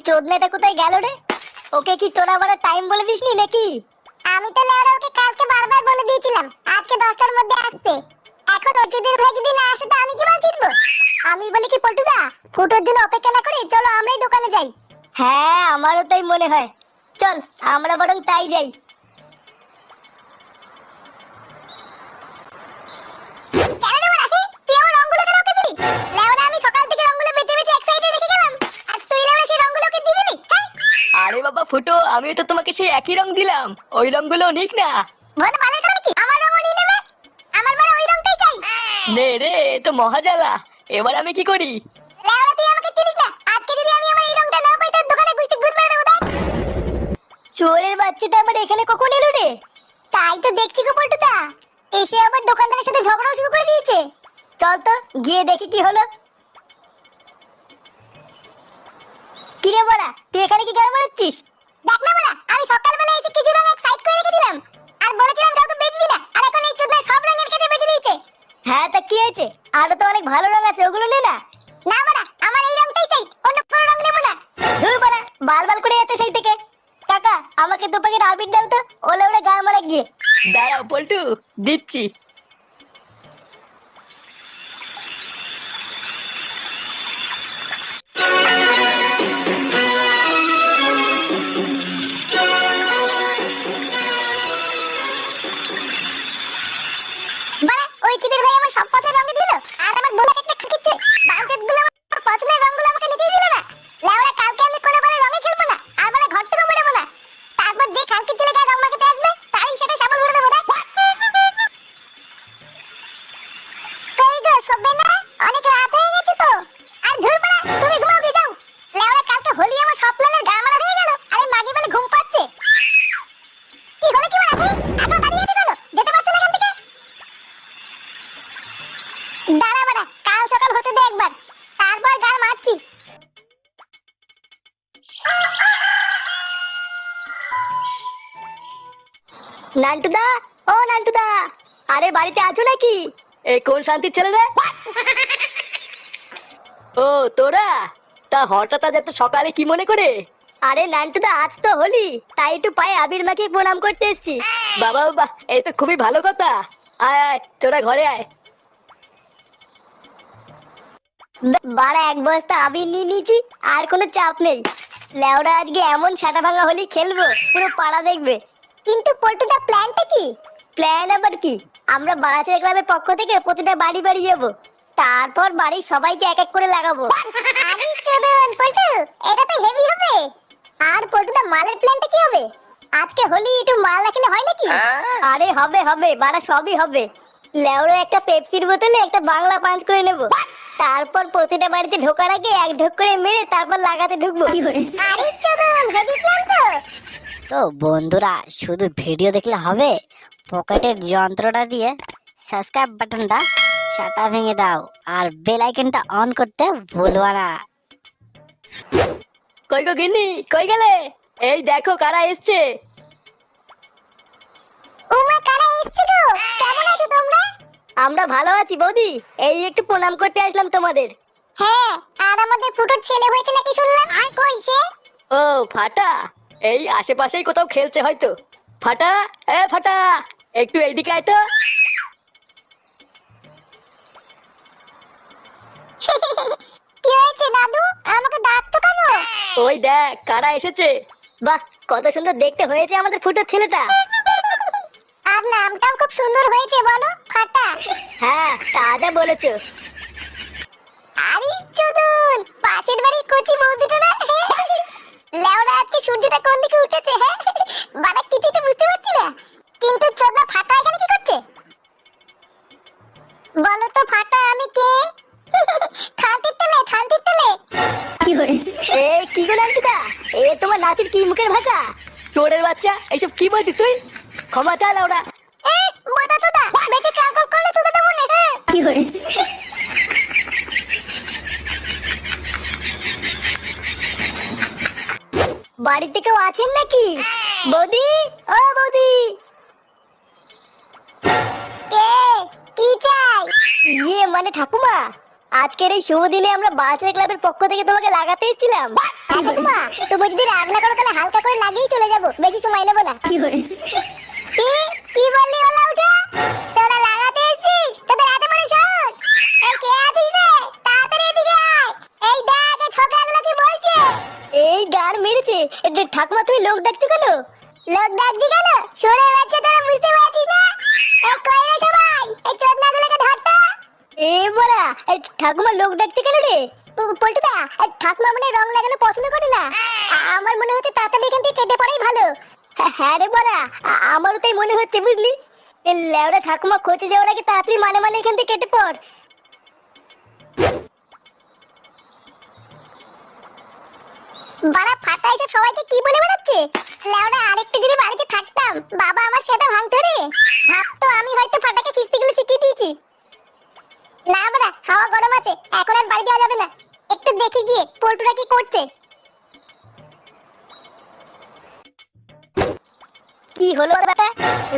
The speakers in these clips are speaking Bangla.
চোদনাটা কোথায় গেল রে? ওকে কি তোরা আবার টাইম বলে দিসনি নাকি? আমি তো লেওরা ওকে কালকে বারবার বলে দিয়েছিলাম আজকে 10টার মধ্যে আসতে। এখন অজিদের ভাই যদি না আসে তো আমি কি মাল চিনবো? আমি বলি কি পল্টুদা, ফুটোর জন্য অপেক্ষা না করে চলো আমরাই দোকানে যাই। হ্যাঁ, আমারও তাই মনে হয়। চল আমরা বরং তাই যাই। কেন রে বাড়া, তুই আমার রংগুলো কেন ওকে দিলি? লেওরা আমি সকাল থেকে রংগুলো বেঁচে বেঁচে এক সাইডে রেখে গেলাম, আর তুই লেওরা সেই রংগুলো ওকে দিয়ে দিলি? আরে বাবা ফুটো, আমি তো তোমাকে সেই একই রং দিলাম, ওই রংগুলো নিক না। ভোট বালের কারণে কি আমার রংও নিয়ে নেবে? আমার মানে ওই রংটাই চাই। নে রে, এ তো মহাজালা। এবার আমি কি করি? লেওরা তুই আমাকে চিনিস না, আজকে যদি আমি আমার এই রংটা না পাই তোর দোকানে গুষ্টি গুদ মেরে দেবো। দেখ চোরের বাচ্চাটা আবার এখানে কখন এলো রে? তাই তো দেখছি গো পল্টুদা, এসে আবার দোকানদারের সাথে ঝগড়া শুরু করে দিয়েছে। চল তো গিয়ে দেখি কি হলো। কিরে বড়া, তুই এখানে কি গান মারাচ্ছিস? দেখ না বড়া, আমি সকালবেলা এসে কিছু রং এক সাইড করে রেখে দিলাম, আর বলেছিলাম কাউকে বেচবি না, আর এখন এই চোদনা সব রঙের কেটে বেচে দিয়েছে। হ্যাঁ, তা কি হয়েছে? আরো তো অনেক ভালো রং আছে, ওগুলো নে না। না বড়া, আমার এই রংটাই চাই, অন্য কোনো রং নেবো না। ধুর বড়া, বারবার করে যাচ্ছে সেই থেকে। কাকা, আমাকে দু প্যাকেট আবির দাও তো, ওলে ওলে গান মারা গিয়ে। দাঁড়াও পল্টু, দিচ্ছি। বড়া, ওই চিদের ভাই আমার সব পছন্দের রঙে দিল, আর আমার দোলাক একটা খাকিচ্ছে। বাজেটগুলো আমার পছন্দের রঙগুলো আমাকে নিতেই দিল না। লেওরা কালকে আমি কোনো বারে রঙে খেলবো না, আর বলে ঘর থেকে বেরোবো না। তারপর যে খানকির ছেলে গায়ে রং মাখাতে আসবে তারই সেটা সাবল ভরে দেবো। দেখ কই গো সবে না, অনেক রাত হয়ে গেছে তো। আর ধুর বড়া, তুমি ঘুমাও গিয়ে যাও। লেওরা কালকে হোলি আমার সব প্ল্যানের গা মারা হয়ে গেল, আরে মাগি বলে ঘুম পাচ্ছে। কি হলো কি বড়া, এখন দাঁড়িয়ে আছে কেন? যেতে পারছো না এখান থেকে? দাঁড়া বাড়া, কাল সকাল হতে দে একবার, তারপর গান মারছি। নান্টুদা, ও নান্টুদা, আরে বাড়িতে আছো নাকি? এই কোন শান্তির ছেলে রে? ও তোরা, তা হঠাৎ আজ এত সকালে কি মনে করে? আরে নান্টুদা, আজ তো হোলি, তাই একটু পায়ে আবির মাখিয়ে প্রণাম করতে এসেছি। বাবা বাবা, এই তো খুবই ভালো কথা। আয় আয়, তোরা ঘরে আয়। বাড়া, এক বস্তা আবির নিয়ে নিয়েছি, আর কোনো চাপ নেই। লেওরা আজকে এমন সাটা ভাঙা হোলি খেলবো, পুরো পাড়া দেখবে। কিন্তু পল্টুদা প্ল্যানটা কি? প্ল্যান আবার কি? আমরা বাচ্চাদের ক্লাবের পক্ষ থেকে প্রতিটা বাড়ি বাড়ি যাবো, তারপর বাড়ির সবাইকে এক এক করে লাগাবো। আরে চোদন পল্টু, এটা তো হেভি হবে। আর পল্টুদা মালের প্ল্যানটা কি হবে? আজকে হোলি একটু মাল রাখলে হয় নাকি? আরে হবে হবে, বাড়া সবই হবে। লেওরা একটা পেপসির বোতলে একটা বাংলা পাঞ্চ করে নেবো, তারপর প্রতিটা বাড়িতে ঢোকার আগে এক ঢোক করে মেরে তারপর লাগাতে ঢুকবো। আরে চোদন, হেভি প্ল্যান তো। তো বন্ধুরা, শুধু ভিডিও দেখলে হবে? পকেটের যন্ত্রটা দিয়ে সাবস্ক্রাইব বাটনটা চাটা ভেঙে দাও, আর বেল আইকনটা অন করতে ভুলবা না। কই গো গিন্নি, কই গেলে? এই দেখো কারা এসছে। ওমা কারা এসেছে গো? কেমন আছো তোমরা? আমরা ভালো আছি বৌদি, এই একটু প্রণাম করতে আসলাম তোমাদের। হ্যাঁ, আর আমাদের ফুটোর ছেলে হয়েছে নাকি শুনলাম, আর কই সে? ও ফাটা, এই আশেপাশেই কোথাও খেলছে হয়তো। ফাটা, এ ফাটা, একটু এইদিকে আয় তো। কি হয়েছে দাদু, আমাকে ডাকছো কেন? ওই দেখ কারা এসেছে। বাহ, কত সুন্দর দেখতে হয়েছে আমাদের ফুটোর ছেলেটা। আর নামটাও খুব সুন্দর হয়েছে, বলো ফাটা। হ্যাঁ, তা যা বলেছো। আরে চোদন, পাশের বাড়ির কচি বৌদিটা না? লেওরা আজকে সূর্যটা কোন দিকে উঠেছে, হ্যাঁ বাড়া কিছুই তো বুঝতে পারছি না। কিন্তু চোদনা ফাটা এখানে কি করছে? বলো তো ফাটা, আমি কে? থানতির তেলে, থানতির তেলে। এই কি গো নান্টুদা, এ তোমার নাতির কি মুখের ভাষা? চোরের বাচ্চা, এইসব কি বলছিস তুই? ক্ষমা চা লাউরা। এ বোদা চোদা, বেঁচে কাকল করলে চোদা দেবো না, হ্যাঁ? বাড়িতে কেউ আছেন নাকি? বৌদি, ও বৌদি। কে? কি চাই? মানে ঠাকুমা, আজকের এই শুভ দিনে আমরা বাচ্চা ক্লাবের পক্ষ থেকে তোমাকে লাগাতে এসেছিলাম। হ্যাঁ ঠাকুমা, তুমি যদি রাগ না করো তাহলে হালকা করে লাগিয়েই চলে যাবো, বেশি সময় নেবো না। কি কি বললি ওলা উঠা? তোরা লাগাতে এসেছিস? তোদের এত বড় সাহস? এই কে আছিস রে? তাড়াতাড়ি এদিকে আয়। এই দেখ এই ছোকরাগুলো কি বলছে। এই গার মেরেছে। ঠাকুমা তুমি লোক ডাকছো কেন? লোক ডাকছি কেন? শুনে যাচ্ছে, তোরা বুঝতে পারছিস না? এই কই রে সবাই, এই চোদনাগুলোকে ধরতো। এ বড়া, ঠাকুমা লোক ডাকছে কেন রে? পল্টুদা, ঠাকুমা মনে হয় রং লাগানো পছন্দ করে না। আমার মনে হচ্ছে তাড়াতাড়ি এখান থেকে কেটে পড়াই ভালো। হ্যাঁ রে বড়া, আমারও তাই মনে হচ্ছে বুঝলি। এ লেওরা ঠাকুমা খোঁজে যাওয়ার আগে তাড়াতাড়ি মানে এখান থেকে কেটে পড়। বাড়া ফাটা এসে সবাইকে কি বলে বেড়াচ্ছে। লেওরা আরেকটু যদি বাড়িতে থাকতাম, বাবা আমার সেটা ভাঙতো রে। ভাবতো আমি হয়তো ফাটাকে কিস্তিগুলো শিখিয়ে দিয়েছি। না বাড়া, হাওয়া গরম আছে, এখন আর বাড়ি যাওয়া যাবে না। একটু দেখি গিয়ে পল্টুরা কি করছে। কি হলো ব্যাটা?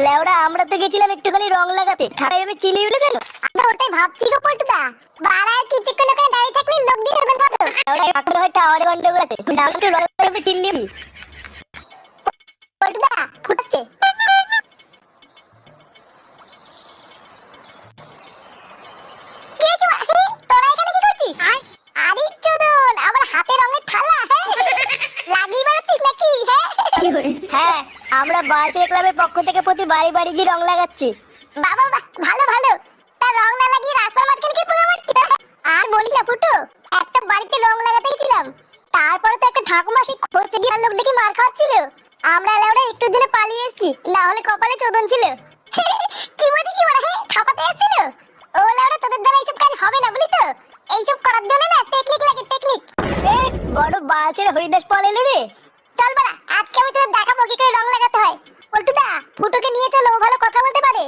লেওরা আমরা তো গেছিলাম একটুখানি রং লাগাতে, ঠাড়া এভাবে চিলিয়ে উঠে গেল। আমি ওটাই ভাবছি গো পল্টুদা, বাড়া আর কিছুক্ষণ ওখানে দাঁড়িয়ে থাকলে লোক দিয়ে দেবেন ভাবো। লেওরা ঠাকুর হয় টাওয়ারে গন্ডগোল আছে, ডাউনকে রং লাগাতে চিল্লি। পল্টুদা ফুটাচ্ছে। কি হয়েছে মা? তোরা এখানে কি করছিস? আরে চোদন, আমার হাতে রঙের থালা লাগিয়ে বেড়াচ্ছিস নাকি? হ্যাঁ, আমরা বাচ্চা ক্লাবের পক্ষ থেকে প্রতি বাড়ি বাড়ি গিয়ে রং লাগাচ্ছি। বাবা বাহ, ভালো ভালো। তা রং না লাগিয়ে রাস্তার মাঝখানে কি পুরো মারছিস? আর বলিস না ফুটো, একটা বাড়িতে রং লাগাতে গেছিলাম, তারপরে তো একটা ঠাকুমা সেই খোঁজে গিয়ে লোক দেখি মার খাওয়াচ্ছিল। আমরা লেওরা একটুর জন্য পালিয়ে এসেছি, না হলে কপালে চোদন ছিল। কি বলছিস কি বলা? ছাপাতে এসেছিল? ও লেওরা, তোদের দ্বারা এইসব কাজ হবে না বুঝলি তো। এইসব করার জন্য না টেকনিক লাগে, টেকনিক। এ বড় বাচ্চার হরিদাস পাল এলো রে। চল বাড়া, আজকে আমি তোদের দেখাবো কি করে রং লাগাতে হয়। পল্টুদা, ফুটোকে নিয়ে চলো, ও ভালো কথা বলতে পারে।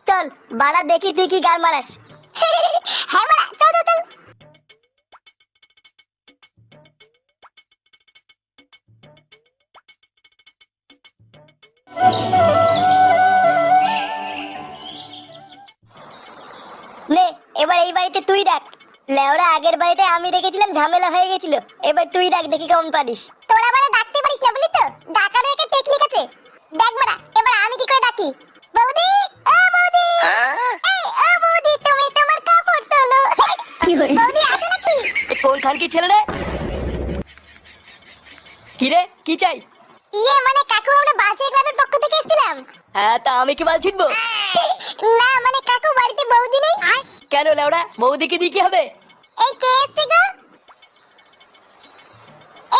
চল বাড়া, দেখি তুই কি গার মারাস। হ্যাঁ বাড়া, চল চল চল। নে এবার এই বাড়িতে তুই ডাক। লেওরা আগের বাড়িতে আমি রেখেছিলাম, ঝামেলা হয়ে গেছিল। এবার তুই ডাক, দেখি কেমন পারিস। তোরা বাড়া ডাকতে পারিস না বুঝলি তো, ডাকারও একটা টেকনিক আছে। দেখ বাড়া, এবার আমি কি করে ডাকি। বৌদি, ও বৌদি, এই ও বৌদি, তুমি তোমার কাপড় তোলো। বৌদি আছো নাকি? কোন খান কি ছেলে রে? কি রে, কি চাই? ইয়ে মানে কাকু, আমরা বাসের ক্লাবের পক্ষ থেকে এসেছিলাম। হ্যাঁ, তা আমি কি বাল ছিটবো? না মানে কাকু, বাড়িতে বৌদি নেই। কেন লেওড়া, বৌদিকে দিয়ে কি হবে? এই কে এসছে গো?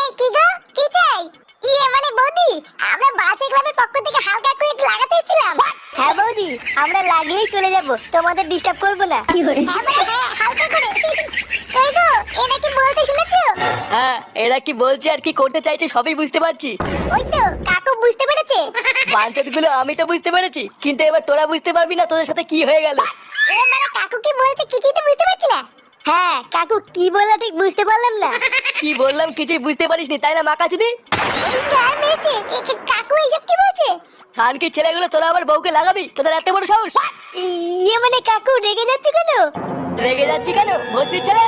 এই কি গো, কি চাই? ইয়ে মানে বৌদি, আমরা বাসের ক্লাবের পক্ষ থেকে হালকা করে একটু লাগাতে এসেছিলাম। হ্যাঁ বৌদি, আমরা লাগিয়েই চলে যাব, তোমাদের ডিস্টার্ব করবো না। হ্যাঁ মানে হ্যাঁ, হালকা করে। এই গো, এটা কি বলতে শুনেছো? হ্যাঁ, এরা কি বলছে আর কি করতে চাইছে সবই বুঝতে পারছি। ওই তো কাকু বুঝতে পেরেছে। বাঞ্চত গুলো আমি তো বুঝতে পেরেছি, কিন্তু এবার তোরা বুঝতে পারবি না তোদের সাথে কি হয়ে গেল। এ মানে কাকু কি বলছে কিছুই তো বুঝতে পারছি না। হ্যাঁ কাকু কি বললো ঠিক বুঝতে পারলাম না। কি বললাম কিছুই বুঝতে পারিসনি তাই না মাকাচুদি? এই কার মেরেছে? কাকু এইসব কি বলছে? খান কি ছেলেগুলো তোরা আবার বউকে লাগাবি? তোদের এত বড় সাহস? ইয়ে মানে কাকু রেগে যাচ্ছে কেন? রেগে যাচ্ছি কেন, ভোসরির ছেলে?